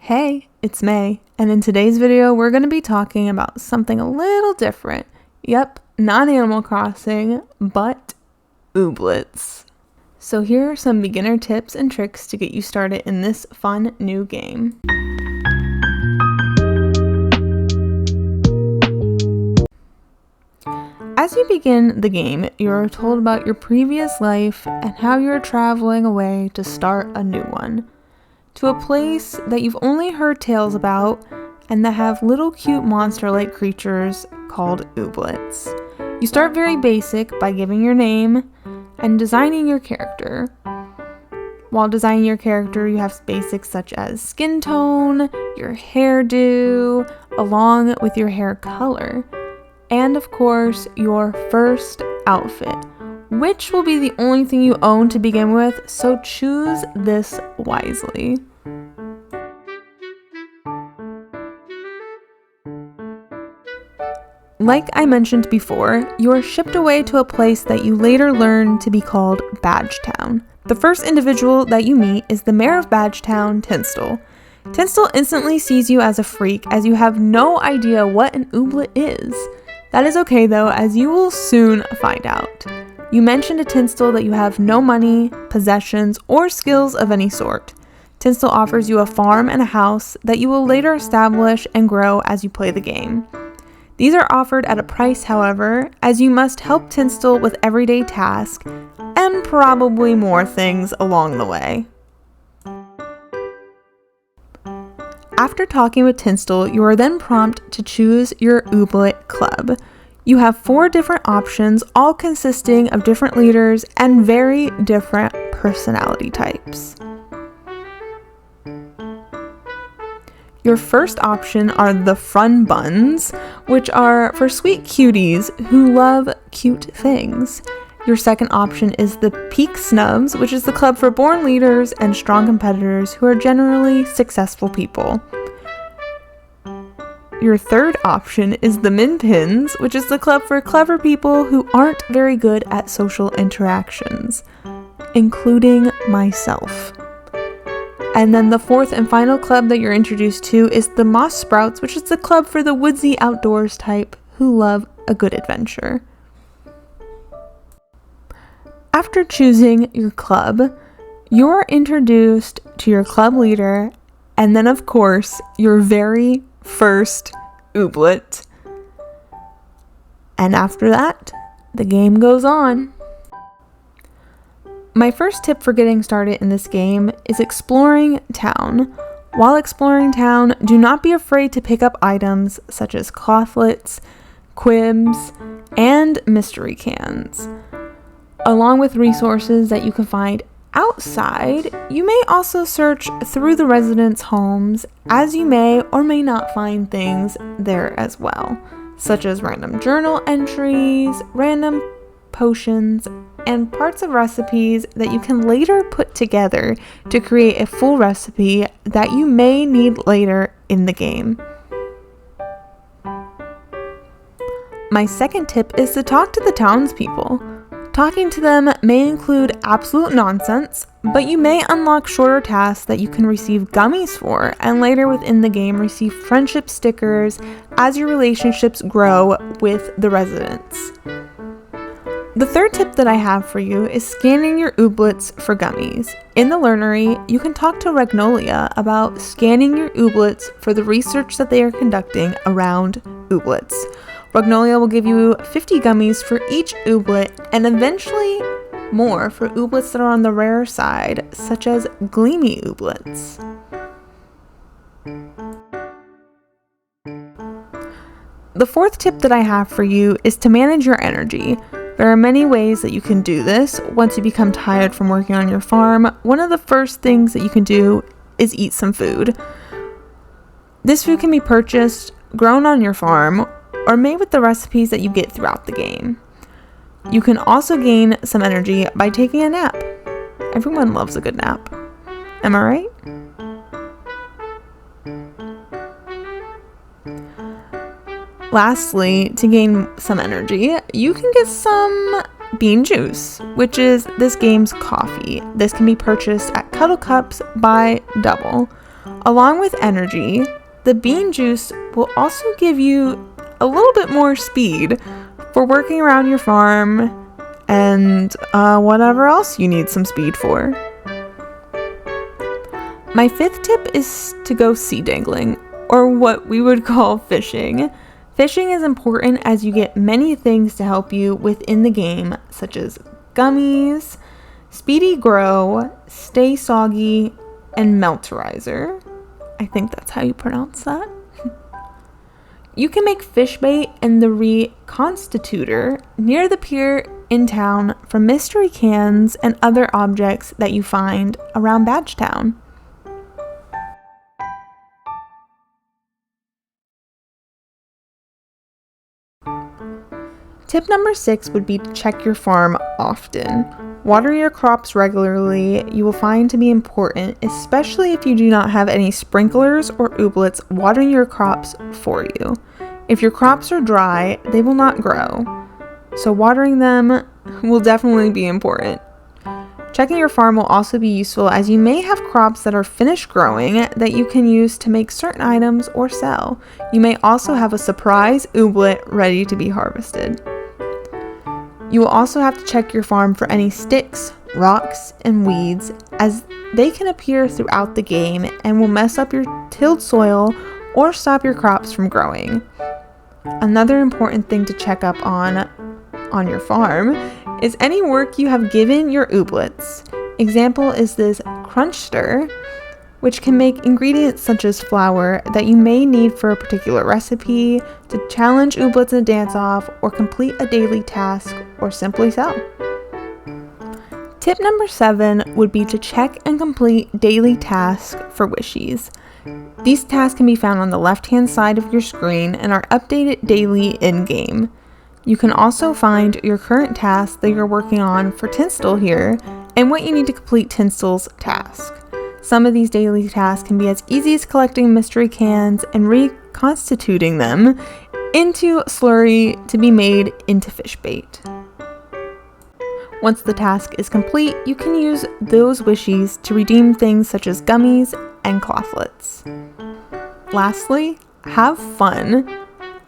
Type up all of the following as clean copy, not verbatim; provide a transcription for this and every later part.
Hey, it's May, and in today's video we're going to be talking about something a little different. Yep, not Animal Crossing, but Ooblets. So here are some beginner tips and tricks to get you started in this fun new game. As you begin the game, you are told about your previous life and how you are traveling away to start a new one. To a place that you've only heard tales about and that have little cute monster-like creatures called Ooblets. You start very basic by giving your name and designing your character. While designing your character, you have basics such as skin tone, your hairdo, along with your hair color, and of course, your first outfit, which will be the only thing you own to begin with, so choose this wisely. Like I mentioned before, you are shipped away to a place that you later learn to be called Badgetown. The first individual that you meet is the mayor of Badgetown, Tinsel. Tinsel instantly sees you as a freak, as you have no idea what an ooblet is. That is okay though, as you will soon find out. You mention to Tinsel that you have no money, possessions, or skills of any sort. Tinsel offers you a farm and a house that you will later establish and grow as you play the game. These are offered at a price, however, as you must help Tinsel with everyday tasks and probably more things along the way. After talking with Tinsel, you are then prompted to choose your Ooblet club. You have 4 different options, all consisting of different leaders and very different personality types. Your first option are the Fun Buns, which are for sweet cuties who love cute things. Your second option is the Peak Snubs, which is the club for born leaders and strong competitors who are generally successful people. Your third option is the Min Pins, which is the club for clever people who aren't very good at social interactions, including myself. And then the fourth and final club that you're introduced to is the Moss Sprouts, which is the club for the woodsy outdoors type who love a good adventure. After choosing your club, you're introduced to your club leader and then of course your very first Ooblet. And after that, the game goes on. My first tip for getting started in this game is exploring town. While exploring town, do not be afraid to pick up items such as clothlets, quibs, and mystery cans. Along with resources that you can find outside, you may also search through the residents' homes, as you may or may not find things there as well, such as random journal entries, random potions, and parts of recipes that you can later put together to create a full recipe that you may need later in the game. My second tip is to talk to the townspeople. Talking to them may include absolute nonsense, but you may unlock shorter tasks that you can receive gummies for, and later within the game receive friendship stickers as your relationships grow with the residents. The third tip that I have for you is scanning your Ooblets for gummies. In the Learnery, you can talk to Magnolia about scanning your Ooblets for the research that they are conducting around Ooblets. Magnolia will give you 50 gummies for each Ooblet and eventually more for Ooblets that are on the rare side, such as Gleamy Ooblets. The fourth tip that I have for you is to manage your energy. There are many ways that you can do this. Once you become tired from working on your farm, one of the first things that you can do is eat some food. This food can be purchased, grown on your farm, or made with the recipes that you get throughout the game. You can also gain some energy by taking a nap. Everyone loves a good nap. Am I right? Lastly, to gain some energy, you can get some bean juice, which is this game's coffee. This can be purchased at Cuddle Cups by Double. Along with energy, the bean juice will also give you a little bit more speed for working around your farm and whatever else you need some speed for. My fifth tip is to go sea dangling, or what we would call fishing. Fishing is important as you get many things to help you within the game, such as gummies, speedy grow, stay soggy, and melterizer. I think that's how you pronounce that. You can make fish bait in the reconstitutor near the pier in town from mystery cans and other objects that you find around Badgetown. Tip number 6 would be to check your farm often. Water your crops regularly you will find to be important, especially if you do not have any sprinklers or ooblets watering your crops for you. If your crops are dry, they will not grow, so watering them will definitely be important. Checking your farm will also be useful as you may have crops that are finished growing that you can use to make certain items or sell. You may also have a surprise ooblet ready to be harvested. You will also have to check your farm for any sticks, rocks, and weeds, as they can appear throughout the game and will mess up your tilled soil or stop your crops from growing. Another important thing to check up on your farm is any work you have given your ooblets. Example is this crunchster, which can make ingredients such as flour that you may need for a particular recipe, to challenge ooblets in a dance-off, or complete a daily task, or simply sell. Tip number 7 would be to check and complete daily tasks for wishies. These tasks can be found on the left-hand side of your screen and are updated daily in-game. You can also find your current task that you're working on for Tinsel here, and what you need to complete Tinsel's task. Some of these daily tasks can be as easy as collecting mystery cans and reconstituting them into slurry to be made into fish bait. Once the task is complete, you can use those wishies to redeem things such as gummies and clothlets. Lastly, have fun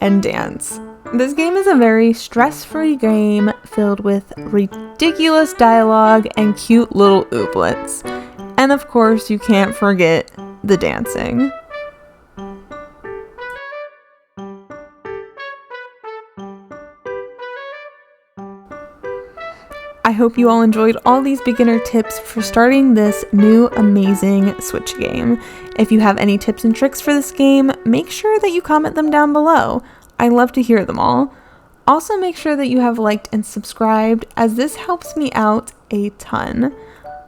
and dance. This game is a very stress-free game filled with ridiculous dialogue and cute little ooblets. And of course, you can't forget the dancing. I hope you all enjoyed all these beginner tips for starting this new amazing Switch game. If you have any tips and tricks for this game, make sure that you comment them down below. I love to hear them all. Also, make sure that you have liked and subscribed, as this helps me out a ton.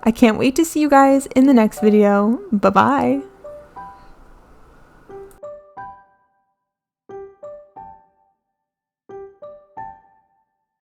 I can't wait to see you guys in the next video. Bye-bye.